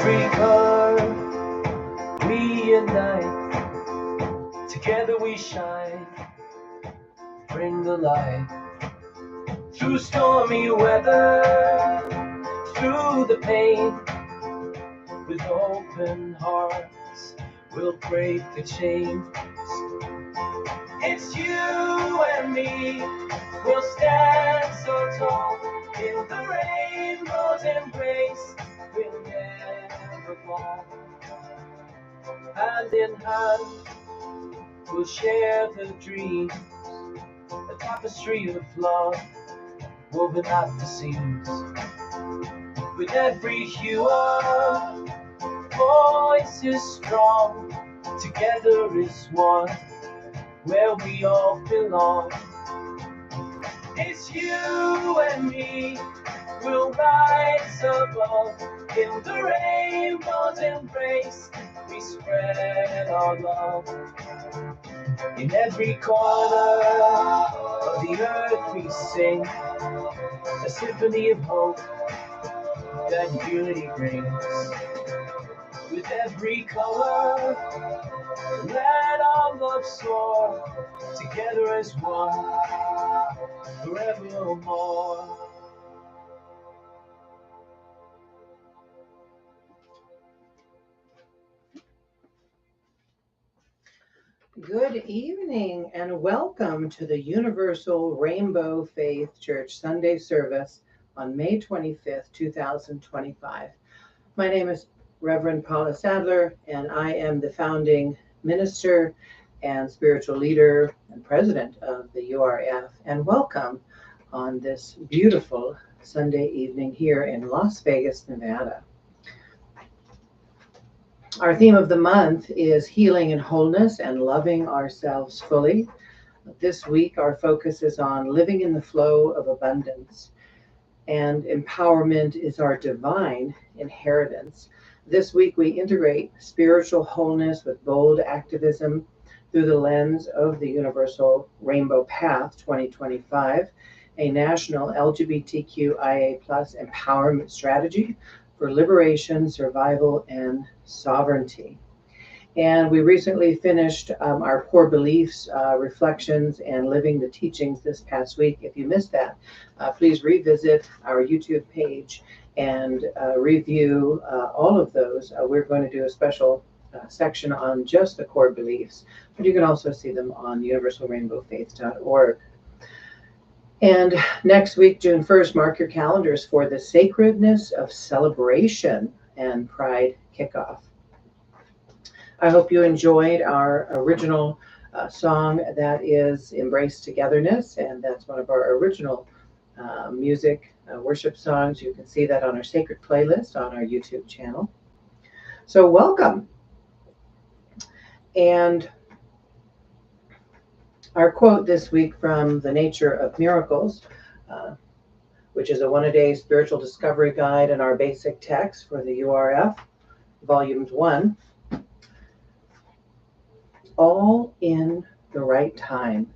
every color we unite, together we shine, bring the light. Through stormy weather, through the pain, with open hearts, we'll break the chains. It's you and me, we'll stand so tall, in the rainbow's embrace, we'll never fall. Hand in hand, we'll share the dream, a tapestry of love, woven at the seams. With every hue our voice is strong, together is one, where we all belong. It's you and me, we'll rise above, in the rainbow's embrace, we spread our love. In every corner of the earth we sing, a symphony of hope that unity brings. With every color, let our love soar, together as one, forevermore. Good evening and welcome to the Universal Rainbow Faith Church Sunday service on May 25th, 2025. My name is Reverend Paula Sadler, and I am the founding minister and spiritual leader and president of the URF. And welcome on this beautiful Sunday evening here in Las Vegas, Nevada. Our theme of the month is healing and wholeness and loving ourselves fully. This week, our focus is on living in the flow of abundance, and empowerment is our divine inheritance. This week, we integrate spiritual wholeness with bold activism through the lens of the Universal Rainbow Path 2025, a national LGBTQIA+ empowerment strategy for liberation, survival, and sovereignty. And we recently finished our core beliefs, reflections, and living the teachings this past week. If you missed that, please revisit our YouTube page and review all of those. We're going to do a special section on just the core beliefs, but you can also see them on universalrainbowfaith.org. And next week, June 1st, mark your calendars for the Sacredness of Celebration and Pride Kickoff. I hope you enjoyed our original song that is Embrace Togetherness, and that's one of our original music worship songs. You can see that on our sacred playlist on our YouTube channel. So welcome. And our quote this week from The Nature of Miracles, which is a one-a-day spiritual discovery guide and our basic text for the URF, Volume 1. All in the right time.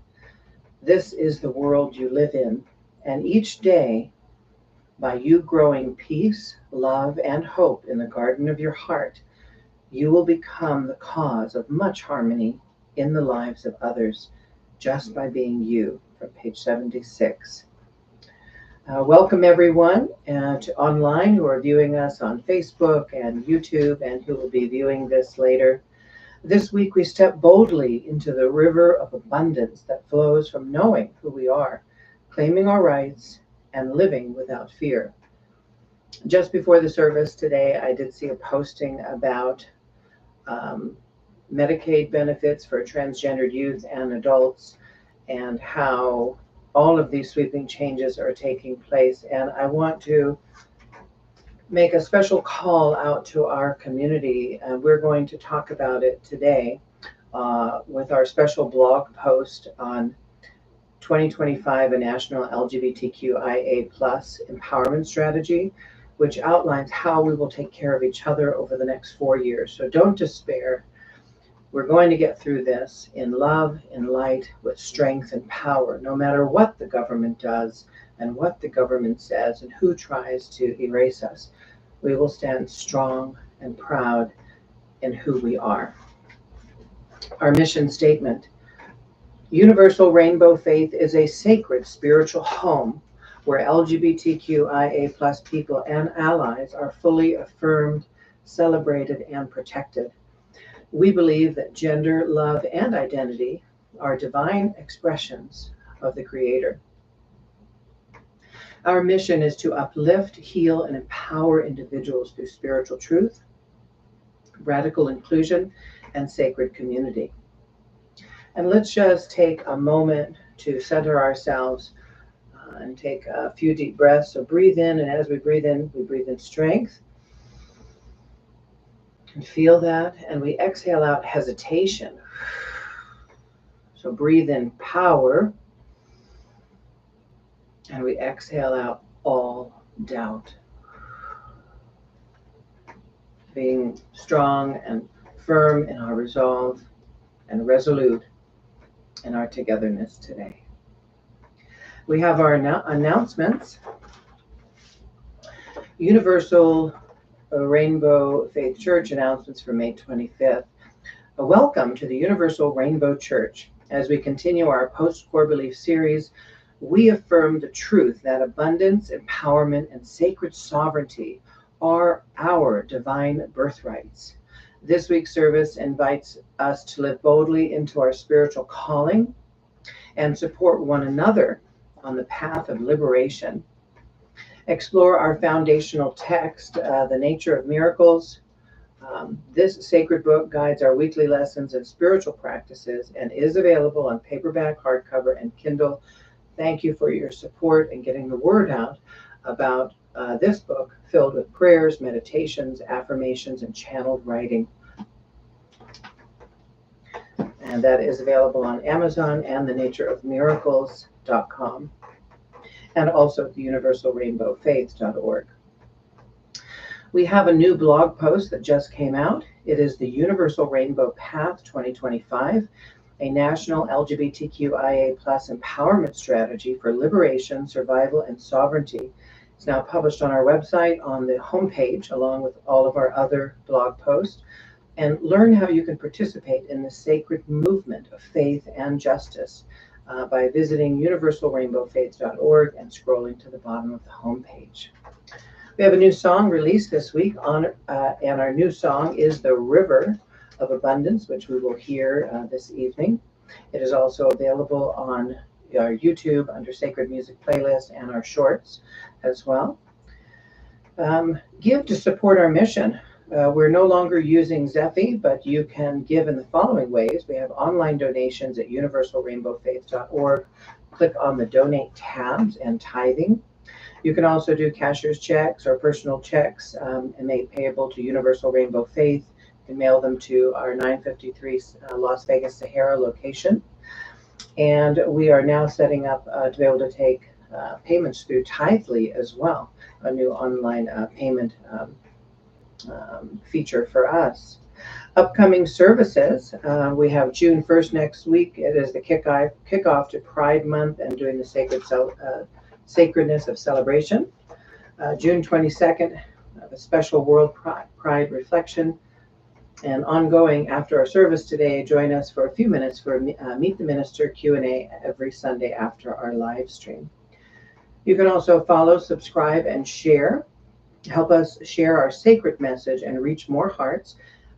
This is the world you live in, and each day, by you growing peace, love, and hope in the garden of your heart, you will become the cause of much harmony in the lives of others, just by being you, from page 76. Welcome everyone to online who are viewing us on Facebook and YouTube and who will be viewing this later. This week we step boldly into the river of abundance that flows from knowing who we are, claiming our rights, and living without fear. Just before the service today, I did see a posting about Medicaid benefits for transgendered youth and adults, and how all of these sweeping changes are taking place. And I want to make a special call out to our community. We're going to talk about it today with our special blog post on 2025, a national LGBTQIA+ empowerment strategy, which outlines how we will take care of each other over the next 4 years. So don't despair. We're going to get through this in love, in light, with strength and power, no matter what the government does and what the government says and who tries to erase us. We will stand strong and proud in who we are. Our mission statement: Universal Rainbow Faith is a sacred spiritual home where LGBTQIA+ people and allies are fully affirmed, celebrated, and protected. We believe that gender, love, and identity are divine expressions of the Creator. Our mission is to uplift, heal, and empower individuals through spiritual truth, radical inclusion, and sacred community. And let's just take a moment to center ourselves and take a few deep breaths. So breathe in, and as we breathe in strength. And feel that. And we exhale out hesitation. So breathe in power. And we exhale out all doubt. Being strong and firm in our resolve and resolute in our togetherness today. We have our announcements. Universal Rainbow Faith Church announcements for May 25th. A welcome to the Universal Rainbow Church. As we continue our post-core belief series, we affirm the truth that abundance, empowerment, and sacred sovereignty are our divine birthrights. This week's service invites us to live boldly into our spiritual calling and support one another on the path of liberation. Explore our foundational text, The Nature of Miracles. This sacred book guides our weekly lessons and spiritual practices and is available on paperback, hardcover, and Kindle. Thank you for your support in getting the word out about this book filled with prayers, meditations, affirmations, and channeled writing. And that is available on Amazon and thenatureofmiracles.com, and also at the universalrainbowfaith.org. We have a new blog post that just came out. It is the Universal Rainbow Path 2025, a national LGBTQIA+ empowerment strategy for liberation, survival, and sovereignty. It's now published on our website on the homepage, along with all of our other blog posts. And learn how you can participate in the sacred movement of faith and justice by visiting universalrainbowfaith.org and scrolling to the bottom of the homepage. We have a new song released this week, and our new song is The River of Abundance, which we will hear this evening. It is also available on our YouTube under Sacred Music Playlist and our shorts as well. Give to support our mission. We're no longer using Zephy, but you can give in the following ways. We have online donations at universalrainbowfaith.org. Click on the donate tabs and tithing. You can also do cashier's checks or personal checks and make payable to Universal Rainbow Faith. You can mail them to our 953 Las Vegas Sahara location. And we are now setting up to be able to take payments through Tithely as well, a new online payment feature for us. Upcoming services, we have June 1st next week. It is the kickoff to Pride Month and doing the sacredness of celebration. June 22nd, a special World Pride reflection. And ongoing after our service today, join us for a few minutes for Meet the Minister Q&A every Sunday after our live stream. You can also follow, subscribe, and share. Help us share our sacred message and reach more hearts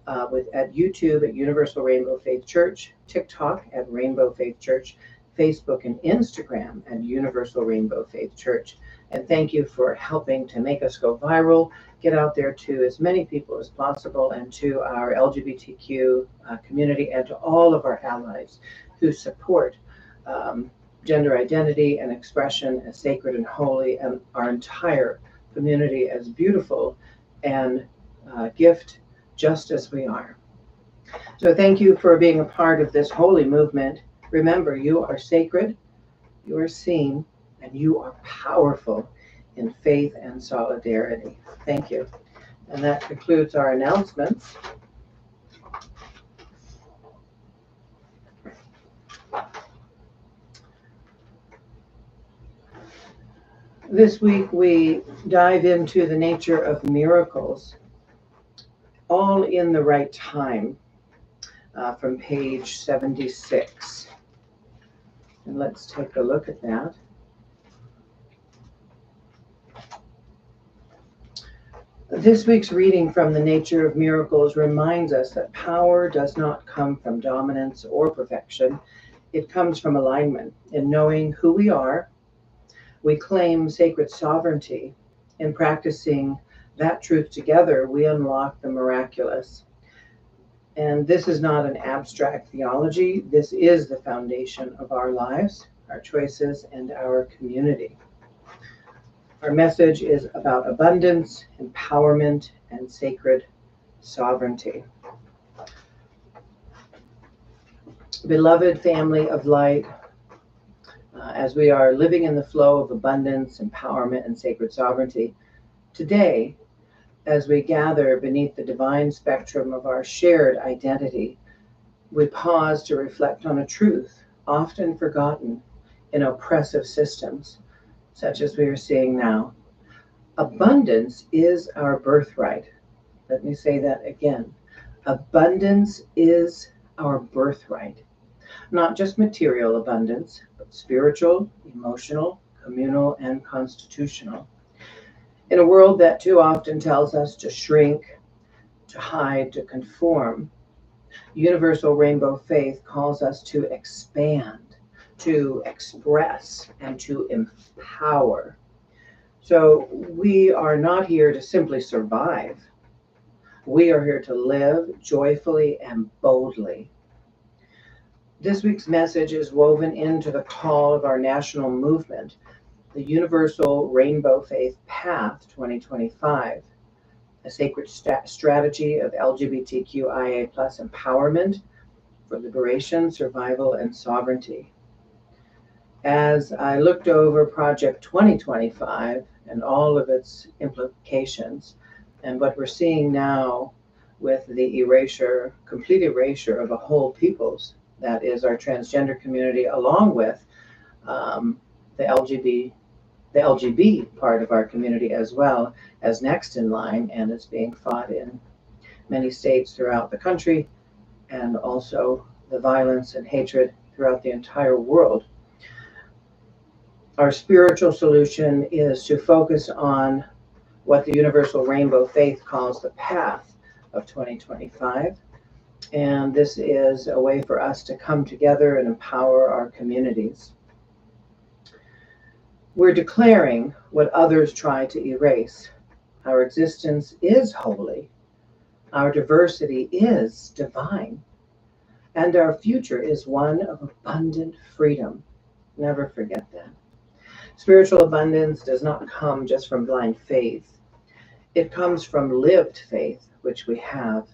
at YouTube at Universal Rainbow Faith Church, TikTok at Rainbow Faith Church, Facebook and Instagram at Universal Rainbow Faith Church. And thank you for helping to make us go viral, get out there to as many people as possible, and to our LGBTQ community and to all of our allies who support gender identity and expression as sacred and holy, and our entire community as beautiful and gift just as we are. So thank you for being a part of this holy movement. Remember, you are sacred, you are seen, and you are powerful in faith and solidarity. Thank you. And that concludes our announcements. This week we dive into the nature of miracles. All in the Right Time from page 76. And let's take a look at that. This week's reading from The Nature of Miracles reminds us that power does not come from dominance or perfection. It comes from alignment. In knowing who we are, we claim sacred sovereignty. In practicing that truth together, we unlock the miraculous. And this is not an abstract theology. This is the foundation of our lives, our choices, and our community. Our message is about abundance, empowerment, and sacred sovereignty. Beloved family of light, as we are living in the flow of abundance, empowerment, and sacred sovereignty, today, as we gather beneath the divine spectrum of our shared identity, we pause to reflect on a truth often forgotten in oppressive systems, such as we are seeing now. Abundance is our birthright. Let me say that again. Abundance is our birthright. Not just material abundance, but spiritual, emotional, communal, and constitutional. In a world that too often tells us to shrink, to hide, to conform, universal rainbow faith calls us to expand, to express, and to empower. So we are not here to simply survive. We are here to live joyfully and boldly. This week's message is woven into the call of our national movement, the Universal Rainbow Faith Path 2025, a sacred strategy of LGBTQIA+ empowerment for liberation, survival, and sovereignty. As I looked over Project 2025 and all of its implications, and what we're seeing now with the erasure, complete erasure of a whole peoples, that is our transgender community, along with the LGB part of our community, as well as next in line, and is being fought in many states throughout the country, and also the violence and hatred throughout the entire world. Our spiritual solution is to focus on what the Universal Rainbow Faith calls the path of 2025. And this is a way for us to come together and empower our communities. We're declaring what others try to erase. Our existence is holy. Our diversity is divine. And our future is one of abundant freedom. Never forget that. Spiritual abundance does not come just from blind faith. It comes from lived faith, which we have,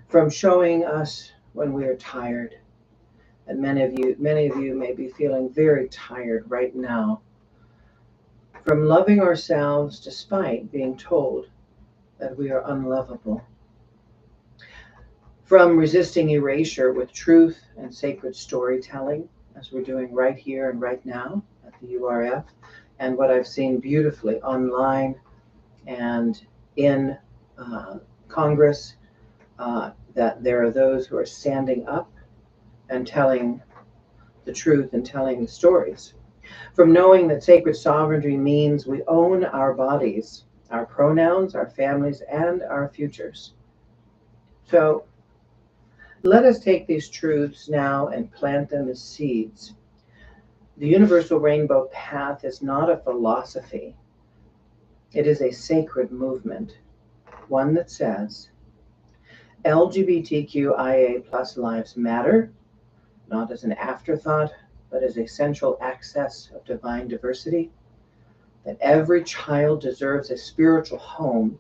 from showing us when we are tired. And many of you may be feeling very tired right now. From loving ourselves despite being told that we are unlovable. From resisting erasure with truth and sacred storytelling, as we're doing right here and right now at the URF, and what I've seen beautifully online and in Congress, that there are those who are standing up and telling the truth and telling the stories. From knowing that sacred sovereignty means we own our bodies, our pronouns, our families, and our futures. So let us take these truths now and plant them as seeds. The Universal Rainbow Path is not a philosophy. It is a sacred movement, one that says, LGBTQIA+ lives matter, not as an afterthought, but as essential access of divine diversity, that every child deserves a spiritual home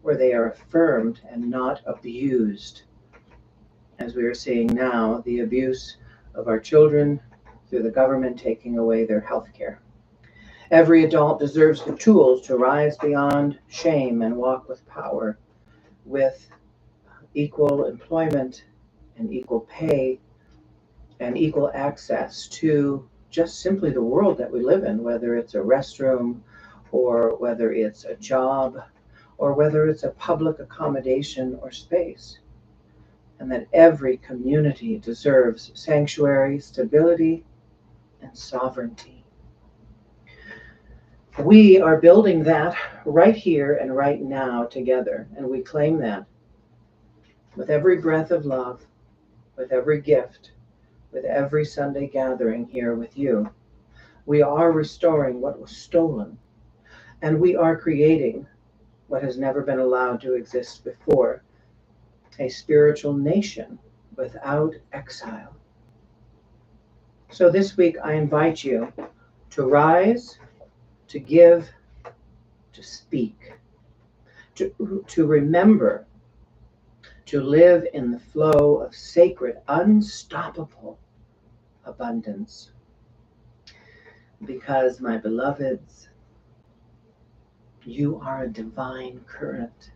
where they are affirmed and not abused. As we are seeing now, the abuse of our children through the government taking away their health care. Every adult deserves the tools to rise beyond shame and walk with power, with equal employment and equal pay and equal access to just simply the world that we live in, whether it's a restroom or whether it's a job or whether it's a public accommodation or space, and that every community deserves sanctuary, stability, and sovereignty. We are building that right here and right now together, and we claim that with every breath of love, with every gift, with every Sunday gathering here with you. We are restoring what was stolen, and we are creating what has never been allowed to exist before, a spiritual nation without exile. So this week I invite you to rise, to give, to speak, to remember, to live in the flow of sacred, unstoppable abundance. Because, my beloveds, you are a divine current.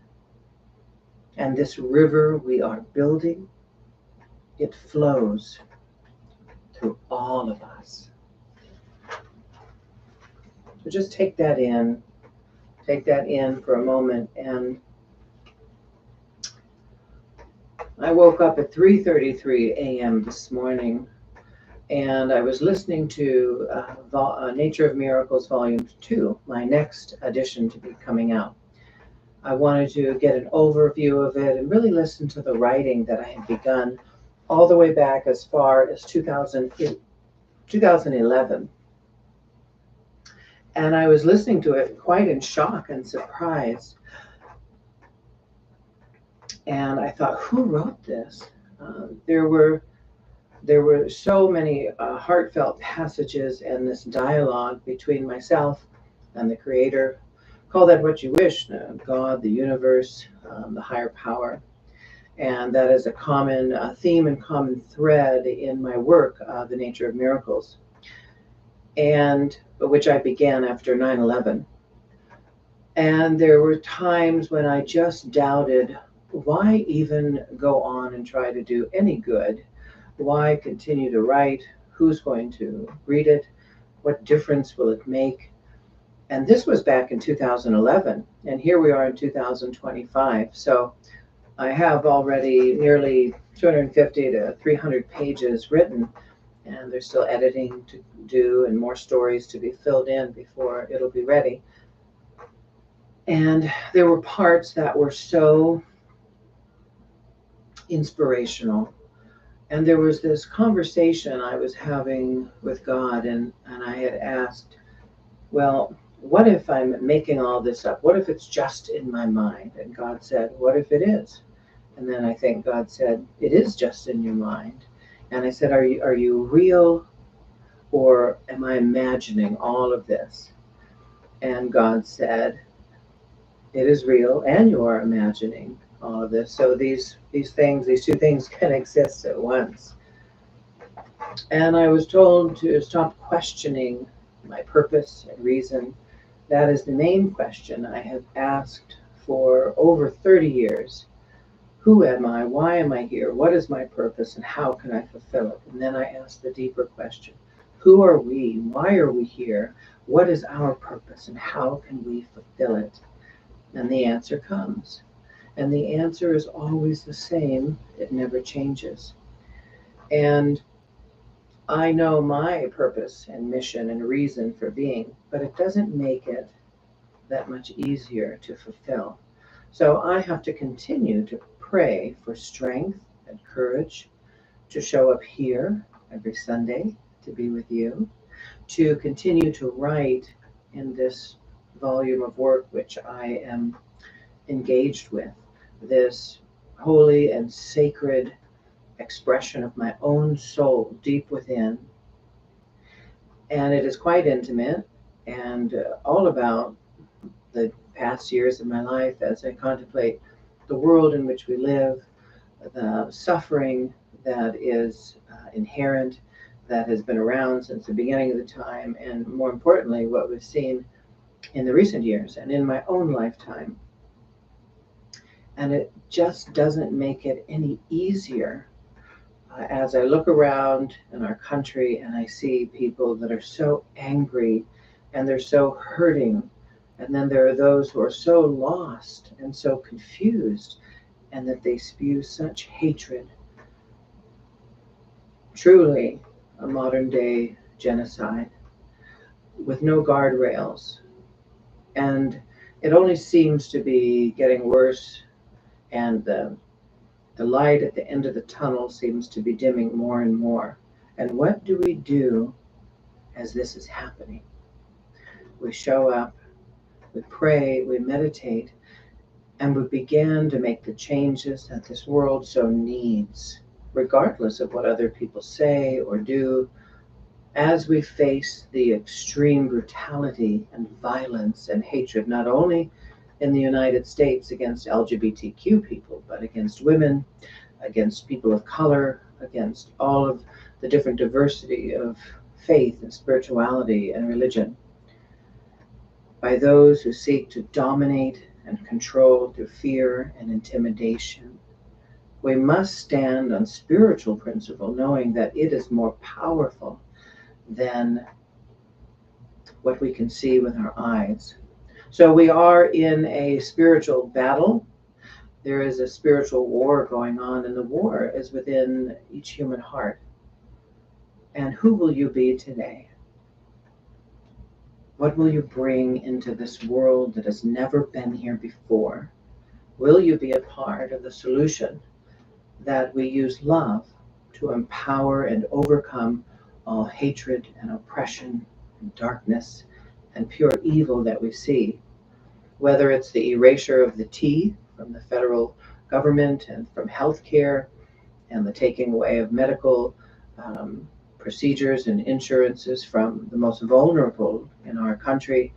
And this river we are building, it flows through all of us. So just take that in for a moment. And I woke up at 3:33 a.m. this morning, and I was listening to Nature of Miracles Volume 2, my next edition to be coming out. I wanted to get an overview of it and really listen to the writing that I had begun all the way back as far as 2011. And I was listening to it quite in shock and surprise. And I thought, who wrote this? There were so many heartfelt passages and this dialogue between myself and the Creator. Call that what you wish, God, the universe, the higher power. And that is a common theme and common thread in my work, The Nature of Miracles, and which I began after 9/11. And there were times when I just doubted, why even go on and try to do any good? Why continue to write? Who's going to read it? What difference will it make? And this was back in 2011, and here we are in 2025. So I have already nearly 250 to 300 pages written, and there's still editing to do and more stories to be filled in before it'll be ready. And there were parts that were so inspirational. And there was this conversation I was having with God, and I had asked, well, what if I'm making all this up? What if it's just in my mind? And God said, what if it is? And then I think God said, it is just in your mind. And I said, are you real, or am I imagining all of this? And God said, it is real, and you are imagining all of this. So these two things can exist at once. And I was told to stop questioning my purpose and reason. That is the main question I have asked for over 30 years. Who am I? Why am I here? What is my purpose, and how can I fulfill it? And then I asked the deeper question. Who are we? Why are we here? What is our purpose, and how can we fulfill it? And the answer comes. And the answer is always the same. It never changes. And I know my purpose and mission and reason for being, but it doesn't make it that much easier to fulfill. So I have to continue to pray for strength and courage to show up here every Sunday to be with you, to continue to write in this volume of work which I am engaged with, this holy and sacred expression of my own soul deep within. And it is quite intimate and all about the past years of my life as I contemplate the world in which we live, the suffering that is inherent, that has been around since the beginning of the time, and more importantly, what we've seen in the recent years and in my own lifetime. And it just doesn't make it any easier as I look around in our country and I see people that are so angry and they're so hurting And then there are those who are so lost and so confused, and that they spew such hatred. Truly a modern day genocide with no guardrails. And it only seems to be getting worse, and the light at the end of the tunnel seems to be dimming more and more. And what do we do as this is happening? We show up, we pray, we meditate, and we begin to make the changes that this world so needs, regardless of what other people say or do, as we face the extreme brutality and violence and hatred, not only in the United States against LGBTQ people, but against women, against people of color, against all of the different diversity of faith and spirituality and religion, by those who seek to dominate and control through fear and intimidation. We must stand on spiritual principle, knowing that it is more powerful than what we can see with our eyes. So we are in a spiritual battle. There is a spiritual war going on, and the war is within each human heart. And who will you be today? What will you bring into this world that has never been here before? Will you be a part of the solution that we use love to empower and overcome all hatred and oppression and darkness and pure evil that we see? Whether it's the erasure of the T from the federal government and from healthcare, and the taking away of medical procedures and insurances from the most vulnerable in our country,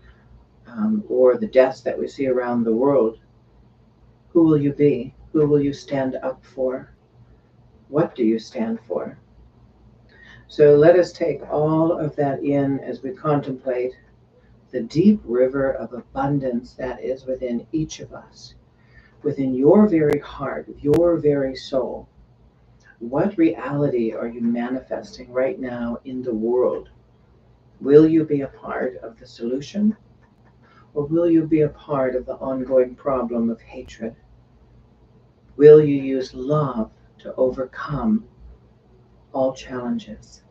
or the deaths that we see around the world, who will you be? Who will you stand up for? What do you stand for? So let us take all of that in as we contemplate the deep river of abundance that is within each of us, within your very heart, your very soul. What reality are you manifesting right now in the world? Will you be a part of the solution, or will you be a part of the ongoing problem of hatred? Will you use love to overcome all challenges?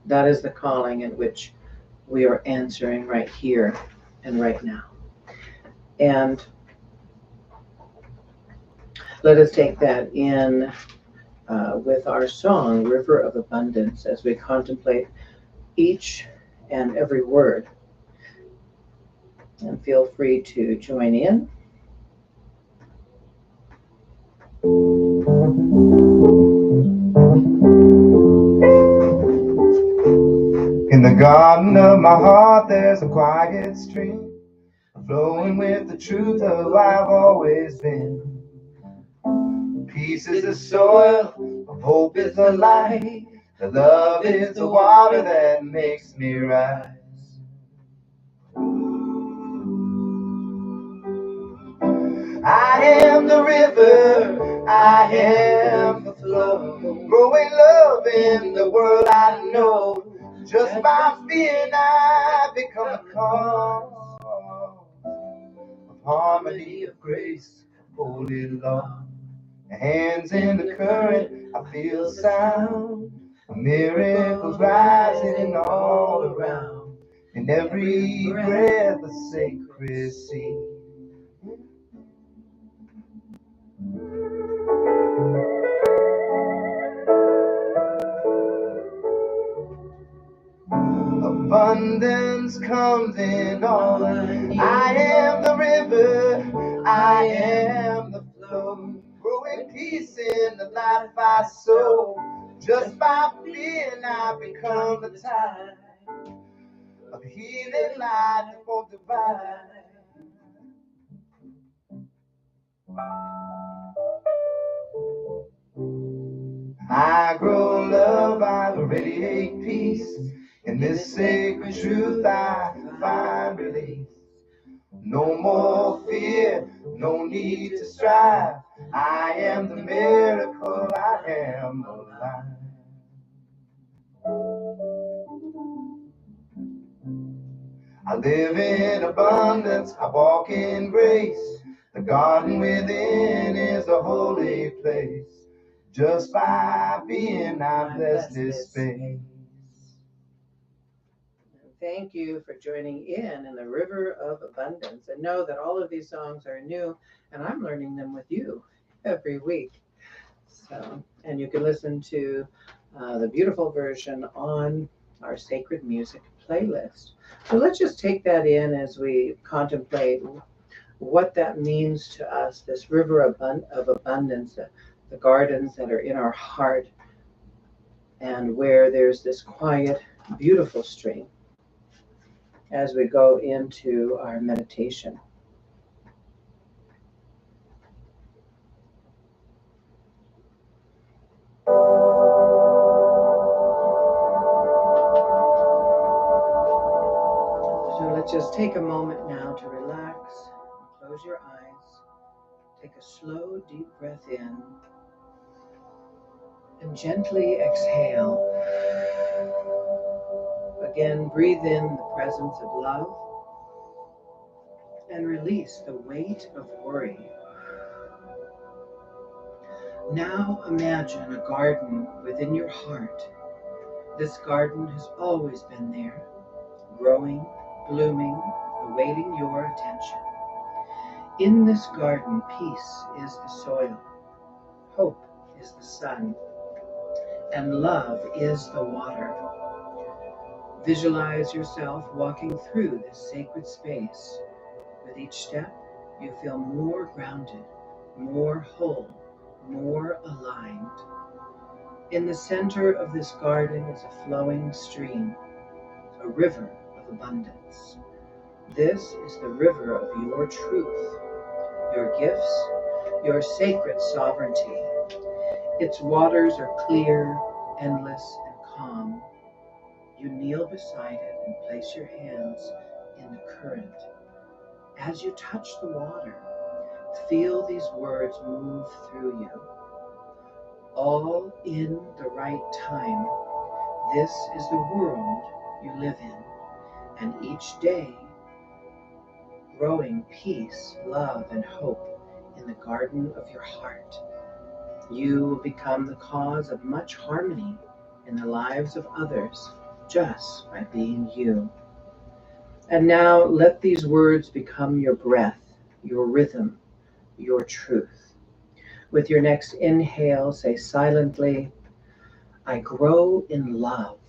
That is the calling in which we are answering right here and right now. And let us take that in with our song, River of Abundance, as we contemplate each and every word. And feel free to join in. In the garden of my heart there's a quiet stream, flowing with the truth of who I've always been. Peace is the soil, hope is the light, the love is the water that makes me rise. I am the river, I am the flow, growing love in the world I know. Just by being I become a cause of harmony, of grace, holy law. Hands in the current, I feel sound, miracles rising all around. In every breath a sacred seed. Abundance comes in all I am the river, I am the flow, growing peace in the life I sow. Just by being I become the tide of healing light that won't divide. I grow love, I radiate peace. In this sacred truth I find release. No more fear, no need to strive. I am the miracle, I am alive. I live in abundance, I walk in grace. The garden within is a holy place. Just by being, I bless this space. Thank you for joining in the river of abundance. And know that all of these songs are new, and I'm learning them with you every week. So, and you can listen to the beautiful version on our sacred music playlist. So let's just take that in as we contemplate what that means to us, this river of abundance, the gardens that are in our heart, and where there's this quiet, beautiful stream as we go into our meditation. So let's just take a moment now to relax, close your eyes, take a slow, deep breath in, and gently exhale. Again, breathe in the presence of love and release the weight of worry. Now imagine a garden within your heart. This garden has always been there, growing, blooming, awaiting your attention. In this garden, peace is the soil, hope is the sun, and love is the water. Visualize yourself walking through this sacred space. With each step, you feel more grounded, more whole, more aligned. In the center of this garden is a flowing stream, a river of abundance. This is the river of your truth, your gifts, your sacred sovereignty. Its waters are clear, endless, and calm. You kneel beside it and place your hands in the current. As you touch the water, feel these words move through you. All in the right time. This is the world you live in, and each day, growing peace, love, and hope in the garden of your heart. You will become the cause of much harmony in the lives of others just by being you. And now let these words become your breath, your rhythm, your truth. With your next inhale, say silently, I grow in love.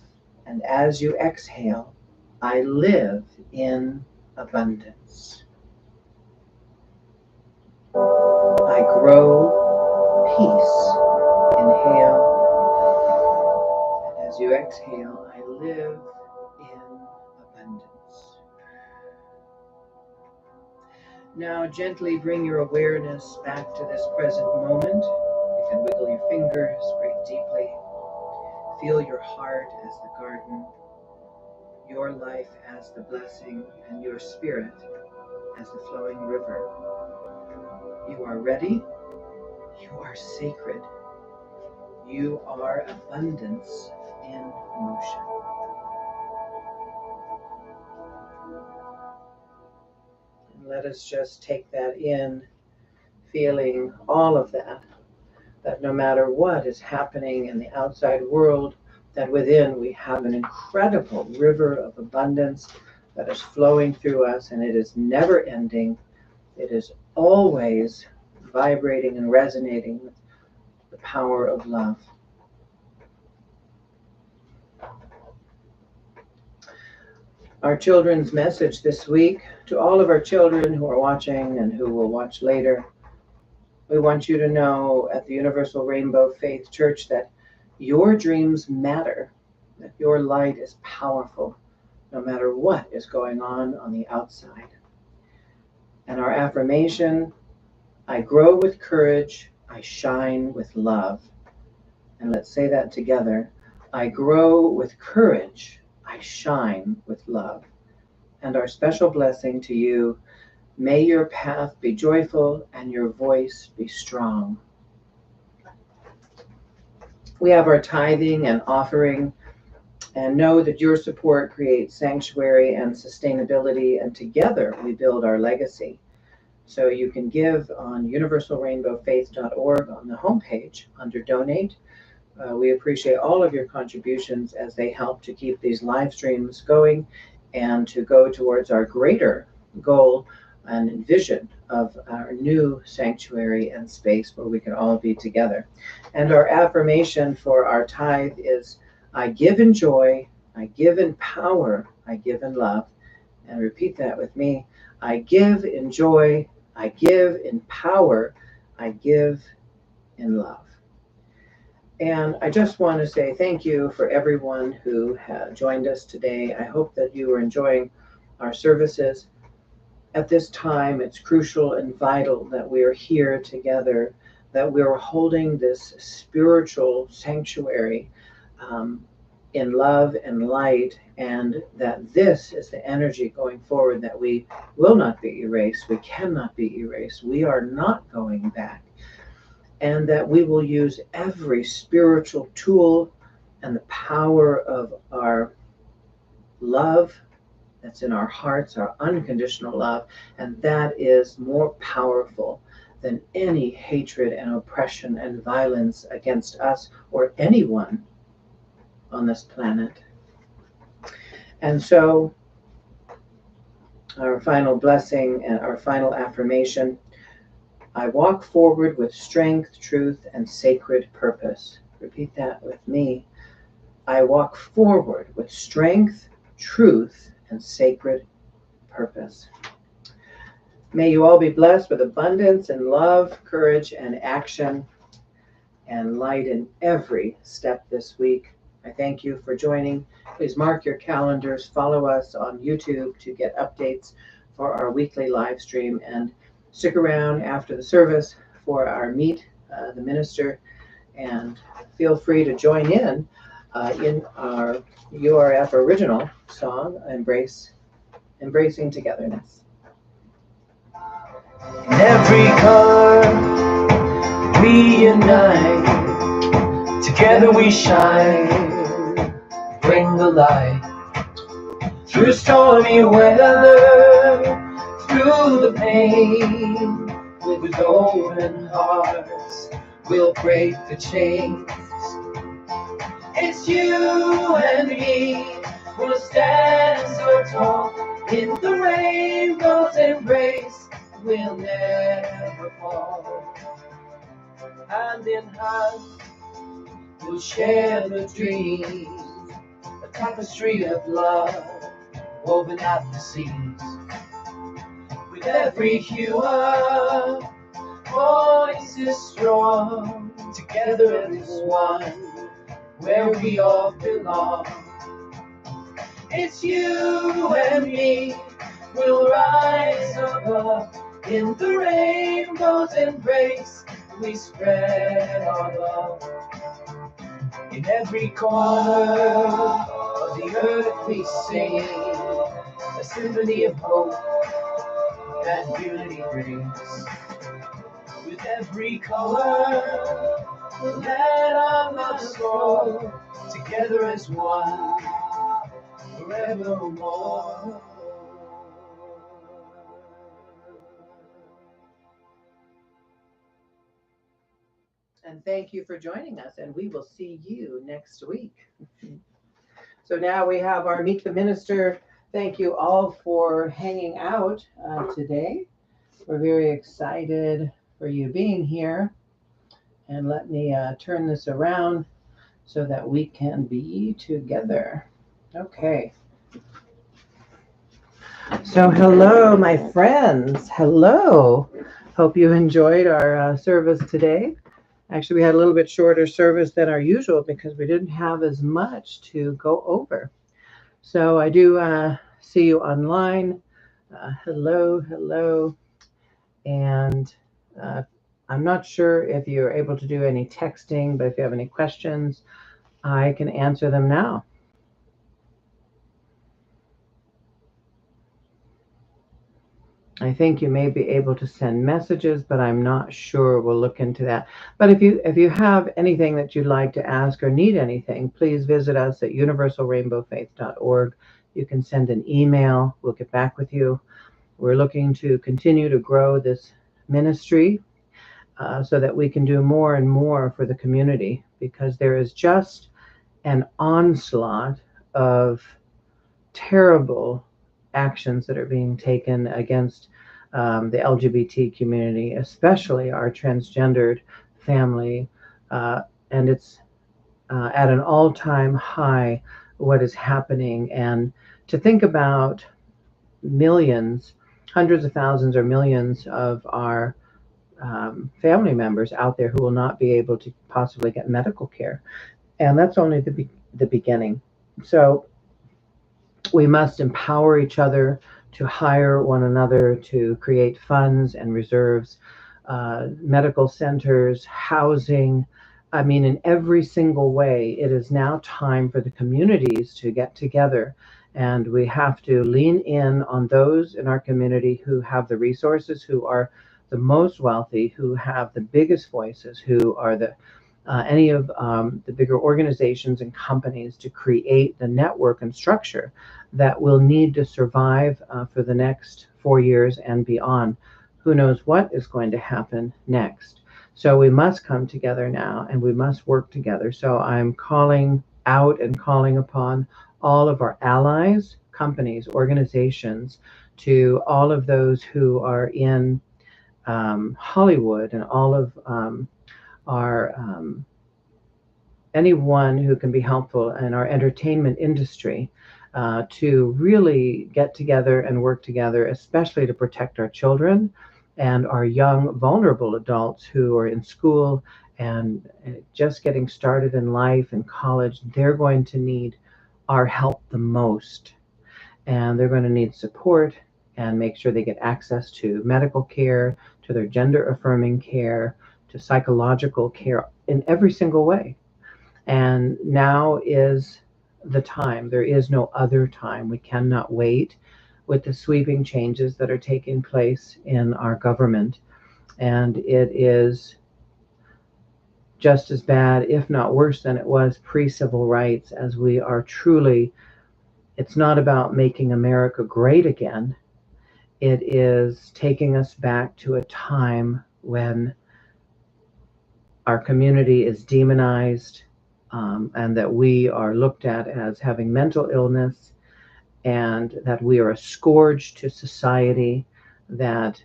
And as you exhale, I live in abundance. I grow peace. Inhale. And as you exhale, I live in abundance. Now gently bring your awareness back to this present moment. You can wiggle your fingers, breathe deeply. Feel your heart as the garden, your life as the blessing, and your spirit as the flowing river. You are ready. You are sacred. You are abundance in motion. And let us just take that in, feeling all of that no matter what is happening in the outside world, that within we have an incredible river of abundance that is flowing through us, and it is never ending. It is always vibrating and resonating with the power of love. Our children's message this week to all of our children who are watching and who will watch later. We want you to know at the Universal Rainbow Faith Church that your dreams matter, that your light is powerful, no matter what is going on the outside. And our affirmation, I grow with courage, I shine with love. And let's say that together. I grow with courage, I shine with love. And our special blessing to you, may your path be joyful and your voice be strong. We have our tithing and offering And know that your support creates sanctuary and sustainability, and together we build our legacy. So you can give on universalrainbowfaith.org on the homepage under Donate. We appreciate all of your contributions as they help to keep these live streams going and to go towards our greater goal and vision of our new sanctuary and space where we can all be together. And our affirmation for our tithe is, I give in joy, I give in power, I give in love. And repeat that with me. I give in joy, I give in power, I give in love. And I just want to say thank you for everyone who has joined us today. I hope that you are enjoying our services. At this time, it's crucial and vital that we are here together, that we're holding this spiritual sanctuary in love and light, and that this is the energy going forward, that we will not be erased. We cannot be erased. We are not going back. And that we will use every spiritual tool and the power of our love that's in our hearts, our unconditional love, and that is more powerful than any hatred and oppression and violence against us or anyone on this planet. And so our final blessing and our final affirmation, I walk forward with strength, truth, and sacred purpose. Repeat that with me. I walk forward with strength, truth, and sacred purpose. May you all be blessed with abundance and love, courage, and action, and light in every step this week. I thank you for joining. Please mark your calendars. Follow us on YouTube to get updates for our weekly live stream, and stick around after the service for our Meet the Minister, and feel free to join in our URF original song, Embracing Togetherness. In every color we unite, together we shine, bring the light. Through stormy weather, through the pain, with open hearts, we'll break the chains. It's you and me, we'll stand so tall in the rainbow's embrace, we'll never fall. Hand in hand, we'll share the dream, a tapestry of love woven at the seams. With every hue our voice is strong, together as one, where we all belong. It's you and me, we'll rise above, in the rainbow's embrace, we spread our love. In every corner of the earth we sing, a symphony of hope that unity brings. With every color, let our love grow, together as one, forevermore. And thank you for joining us, and we will see you next week. So now we have our Meet the Minister. Thank you all for hanging out today. We're very excited for you being here. And let me turn this around so that we can be together. Okay. So hello, my friends. Hello. Hope you enjoyed our service today. Actually, we had a little bit shorter service than our usual because we didn't have as much to go over. So I do see you online. Hello. And I'm not sure if you're able to do any texting, but if you have any questions, I can answer them now. I think you may be able to send messages, but I'm not sure. We'll look into that. But if you have anything that you'd like to ask or need anything, please visit us at universalrainbowfaith.org. You can send an email. We'll get back with you. We're looking to continue to grow this ministry so that we can do more and more for the community, because there is just an onslaught of terrible actions that are being taken against the LGBT community, especially our transgendered family. And it's at an all-time high what is happening. And to think about millions, hundreds of thousands or millions of our family members out there who will not be able to possibly get medical care. And that's only the beginning. So we must empower each other to hire one another, to create funds and reserves, medical centers, housing. I mean, in every single way, it is now time for the communities to get together. And we have to lean in on those in our community who have the resources, who are the most wealthy, who have the biggest voices, who are any of the bigger organizations and companies, to create the network and structure that will need to survive for the next 4 years and beyond. Who knows what is going to happen next? So we must come together now, and we must work together. So I'm calling out and calling upon all of our allies, companies, organizations, to all of those who are in Hollywood, and all of our anyone who can be helpful in our entertainment industry, to really get together and work together, especially to protect our children and our young, vulnerable adults who are in school and just getting started in life and college. They're going to need our help the most, and they're going to need support, and make sure they get access to medical care, to their gender affirming care, to psychological care in every single way. And now is the time. There is no other time. We cannot wait with the sweeping changes that are taking place in our government. And it is just as bad, if not worse, than it was pre-civil rights, as we are truly, it's not about making America great again. It is taking us back to a time when our community is demonized, and that we are looked at as having mental illness, and that we are a scourge to society, that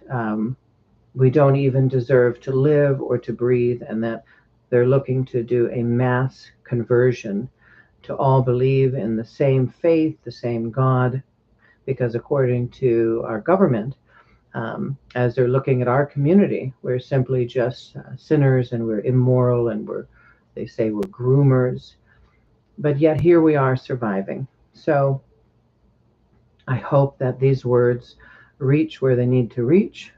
we don't even deserve to live or to breathe, and that they're looking to do a mass conversion to all believe in the same faith, the same God, because according to our government, as they're looking at our community, we're simply just sinners, and we're immoral, and they say we're groomers. But yet here we are surviving. So I hope that these words reach where they need to reach.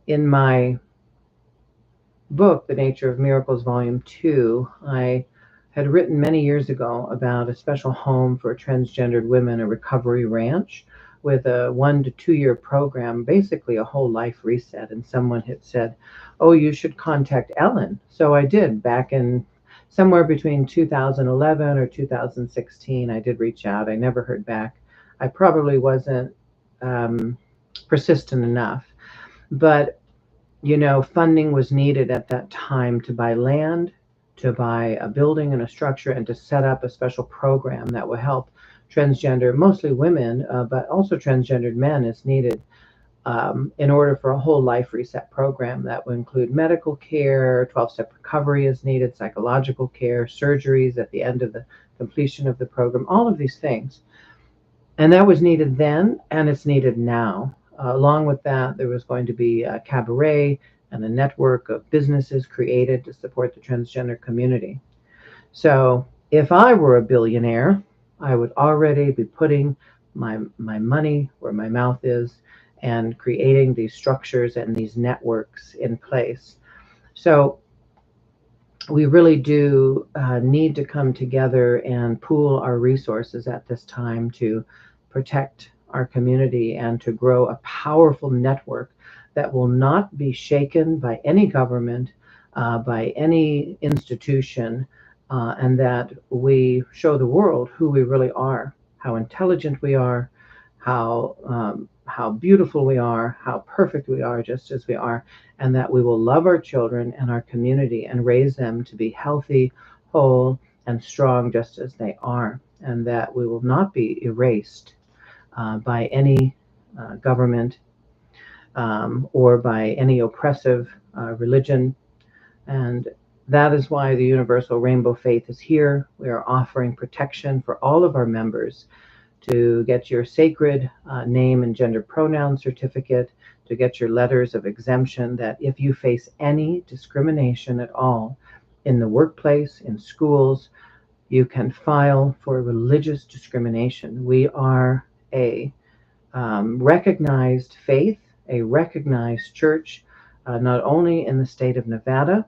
In my book, The Nature of Miracles, Volume 2, I had written many years ago about a special home for transgendered women, a recovery ranch, with a 1 to 2 year program, basically a whole life reset. And someone had said, oh, you should contact Ellen. So I did. Back in somewhere between 2011 or 2016, I did reach out. I never heard back. I probably wasn't persistent enough. But, funding was needed at that time to buy land, to buy a building and a structure, and to set up a special program that will help transgender, mostly women, but also transgendered men is needed, in order for a whole life reset program that will include medical care, 12-step recovery is needed, psychological care, surgeries at the end of the completion of the program, all of these things. And that was needed then, and it's needed now. Along with that, there was going to be a cabaret and a network of businesses created to support the transgender community. So if I were a billionaire, I would already be putting my money where my mouth is and creating these structures and these networks in place. So we really do need to come together and pool our resources at this time to protect our community and to grow a powerful network that will not be shaken by any government, by any institution, and that we show the world who we really are, how intelligent we are, how beautiful we are, how perfect we are just as we are, and that we will love our children and our community and raise them to be healthy, whole, and strong just as they are, and that we will not be erased by any government or by any oppressive religion. And that is why the Universal Rainbow Faith is here. We are offering protection for all of our members to get your sacred name and gender pronoun certificate, to get your letters of exemption, that if you face any discrimination at all in the workplace, in schools, you can file for religious discrimination. We are a recognized faith, a recognized church, not only in the state of Nevada,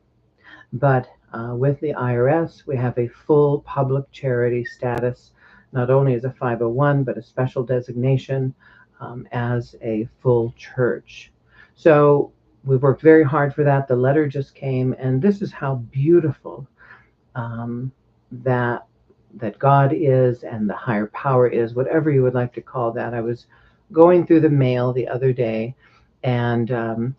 but with the IRS, we have a full public charity status, not only as a 501, but a special designation as a full church. So we've worked very hard for that. The letter just came, and this is how beautiful that God is, and the higher power is, whatever you would like to call that. I was going through the mail the other day, and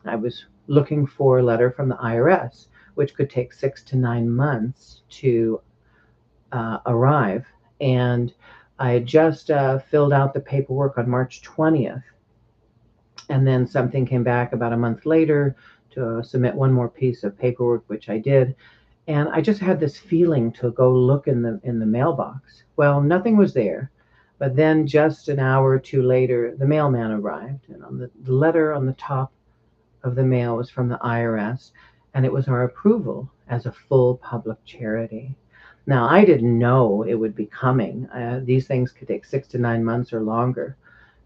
I was looking for a letter from the IRS, which could take 6 to 9 months to arrive. And I had just filled out the paperwork on March 20th. And then something came back about a month later to submit one more piece of paperwork, which I did. And I just had this feeling to go look in the mailbox. Well, nothing was there. But then just an hour or two later, the mailman arrived. And on the letter on the top of the mail was from the IRS. And it was our approval as a full public charity. Now, I didn't know it would be coming. These things could take 6 to 9 months or longer.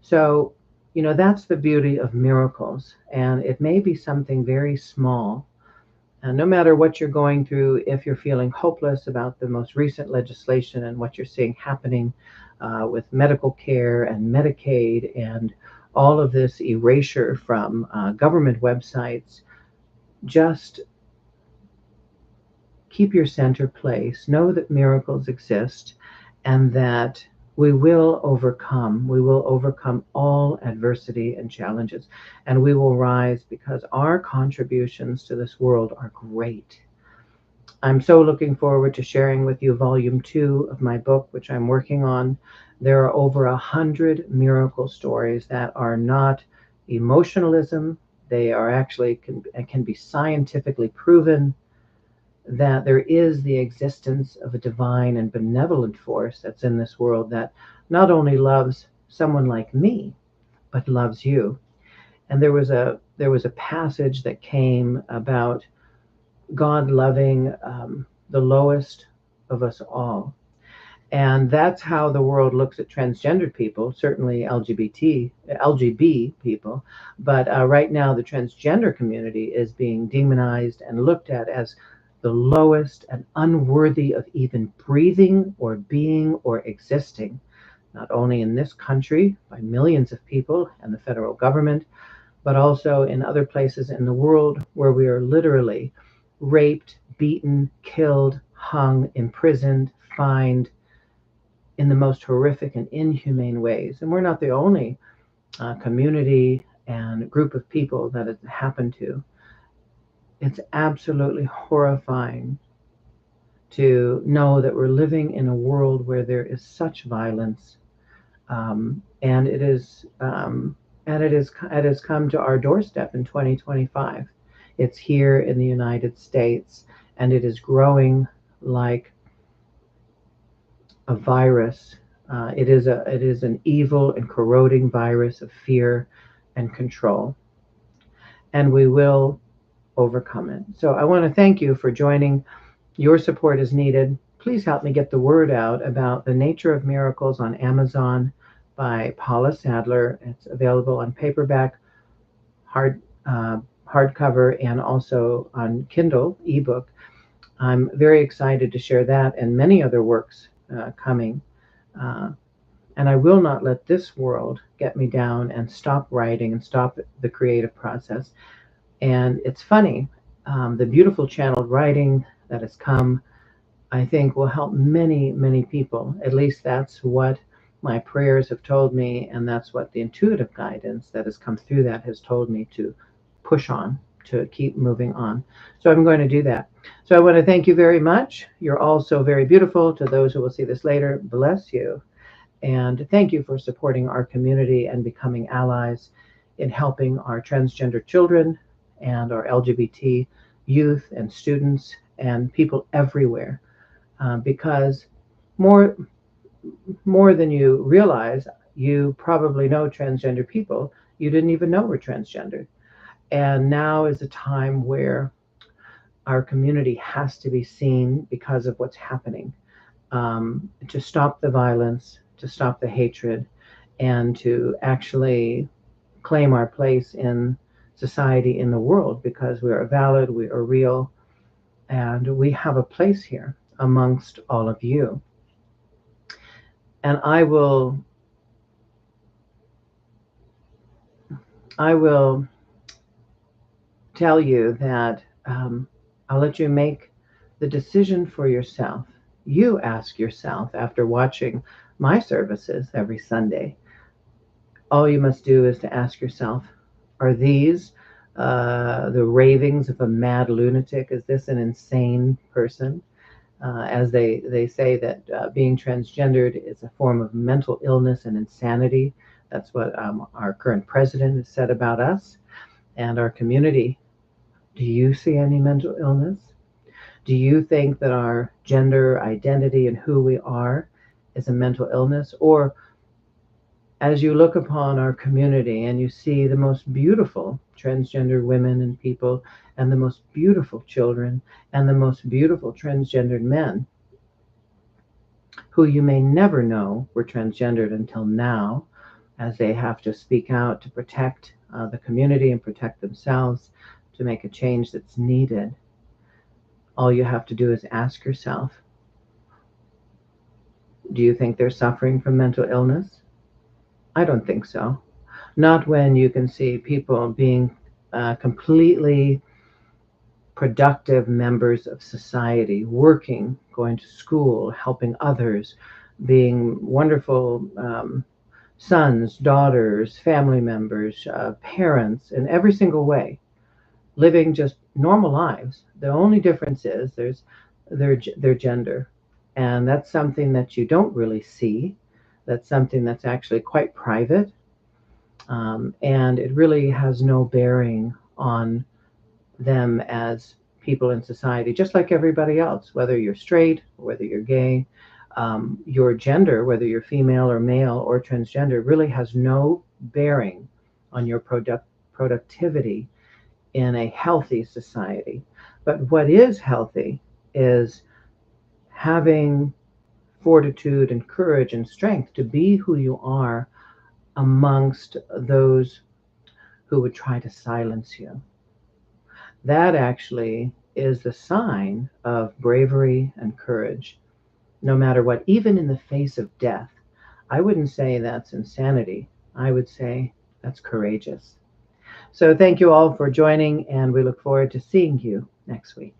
So, that's the beauty of miracles. And it may be something very small. And no matter what you're going through, if you're feeling hopeless about the most recent legislation and what you're seeing happening with medical care and Medicaid and all of this erasure from government websites, just keep your center place. Know that miracles exist and that we will overcome. We will overcome all adversity and challenges, and we will rise because our contributions to this world are great. I'm so looking forward to sharing with you Volume 2 of my book, which I'm working on. There are over 100 miracle stories that are not emotionalism. They are actually can be scientifically proven that there is the existence of a divine and benevolent force that's in this world that not only loves someone like me, but loves you. And there was a passage that came about God loving the lowest of us all. And that's how the world looks at transgendered people, certainly LGB people. But right now, the transgender community is being demonized and looked at as the lowest and unworthy of even breathing or being or existing, not only in this country by millions of people and the federal government, but also in other places in the world where we are literally raped, beaten, killed, hung, imprisoned, fined in the most horrific and inhumane ways. And we're not the only community and group of people that it happened to. It's absolutely horrifying to know that we're living in a world where there is such violence, and it has come to our doorstep in 2025. It's here in the United States, and it is growing like a virus. It is an evil and corroding virus of fear and control, and we will overcome it. So I want to thank you for joining. Your support is needed. Please help me get the word out about The Nature of Miracles on Amazon by Paula Sadler. It's available on paperback, hardcover, and also on Kindle ebook. I'm very excited to share that and many other works coming. And I will not let this world get me down and stop writing and stop the creative process. And it's funny, the beautiful channeled writing that has come, I think, will help many, many people. At least that's what my prayers have told me, and that's what the intuitive guidance that has come through that has told me to push on, to keep moving on. So I'm going to do that. So I want to thank you very much. You're all so very beautiful. To those who will see this later, bless you. And thank you for supporting our community and becoming allies in helping our transgender children and our LGBT youth and students and people everywhere. Because more than you realize, you probably know transgender people you didn't even know were transgender. And now is a time where our community has to be seen because of what's happening, to stop the violence, to stop the hatred, and to actually claim our place in society, in the world, because we are valid, we are real, and we have a place here amongst all of you. And I will tell you that I'll let you make the decision for yourself. You ask yourself, after watching my services every Sunday, all you must do is to ask yourself, are these the ravings of a mad lunatic? Is this an insane person? As they say that being transgendered is a form of mental illness and insanity. That's what our current president has said about us and our community. Do you see any mental illness? Do you think that our gender identity and who we are is a mental illness? Or as you look upon our community and you see the most beautiful transgender women and people and the most beautiful children and the most beautiful transgendered men who you may never know were transgendered until now, as they have to speak out to protect the community and protect themselves, to make a change that's needed. All you have to do is ask yourself, do you think they're suffering from mental illness? I don't think so. Not when you can see people being completely productive members of society, working, going to school, helping others, being wonderful sons, daughters, family members, parents, in every single way, living just normal lives. The only difference is there's their gender. And that's something that you don't really see. That's something that's actually quite private. And it really has no bearing on them as people in society, just like everybody else, whether you're straight, or whether you're gay. Your gender, whether you're female or male or transgender, really has no bearing on your productivity in a healthy society. But what is healthy is having fortitude and courage and strength to be who you are amongst those who would try to silence you. That actually is the sign of bravery and courage, no matter what, even in the face of death. I wouldn't say that's insanity. I would say that's courageous. So thank you all for joining, and we look forward to seeing you next week.